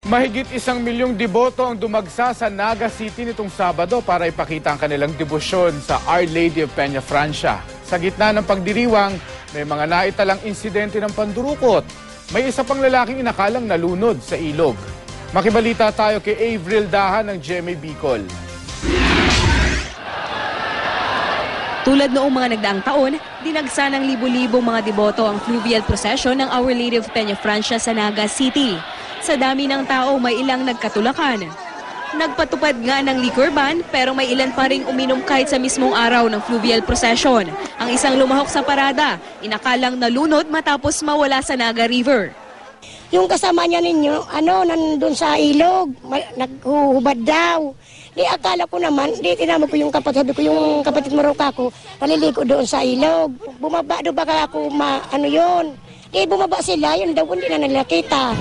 Mahigit 1 milyong deboto ang dumagsa sa Naga City nitong Sabado para ipakita ang kanilang debosyon sa Our Lady of Peñafrancia. Sa gitna ng pagdiriwang, may mga naitalang insidente ng pandurukot. May isa pang lalaking inakalang nalunod sa ilog. Makibalita tayo kay Avril Dahan ng GMA Bicol. Tulad noong mga nagdaang taon, dinagsa ng libo-libong mga deboto ang fluvial procession ng Our Lady of Peñafrancia sa Naga City. Sa dami ng tao, may ilang nagkatulakan. Nagpatupad nga ng liquor ban pero may ilan pa ring uminom kahit sa mismong araw ng fluvial procession. Ang isang lumahok sa parada, inakalang nalunod matapos mawala sa Naga River. Yung kasama niya ninyo, nandun sa ilog, naghuhubad daw. Di akala ko naman, di tinama ko yung kapatid ko, yung kapatid Maroka ko, naliligo doon sa ilog. Bumaba doon baka ako yun. Di bumaba sila, yun daw hindi na nalakita.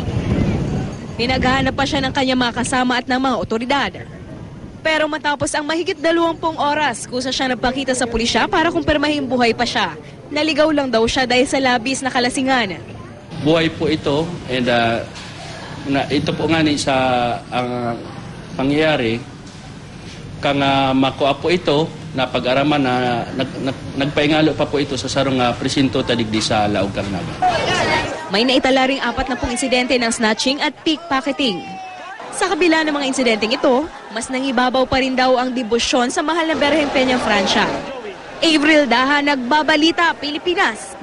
Pinaghahanap pa siya ng kanyang mga kasama at ng mga otoridad. Pero matapos ang mahigit 20 oras, kusa siya nagpakita sa pulisya para kumpirmahin buhay pa siya. Naligaw lang daw siya dahil sa labis na kalasingan. Buhay po ito and ito po nga sa ang pangyayari kang makuha po ito na pag-araman na nagpaingalo pa po ito sa sarong presinto tadigdi sa Laog kang Naga. May naitala ring 40 insidente ng snatching at pickpocketing. Sa kabila ng mga insidenteng ito, mas nangibabaw pa rin daw ang debosyon sa mahal na Birhen Peñafrancia. Avril Daha, Nagbabalita, Pilipinas.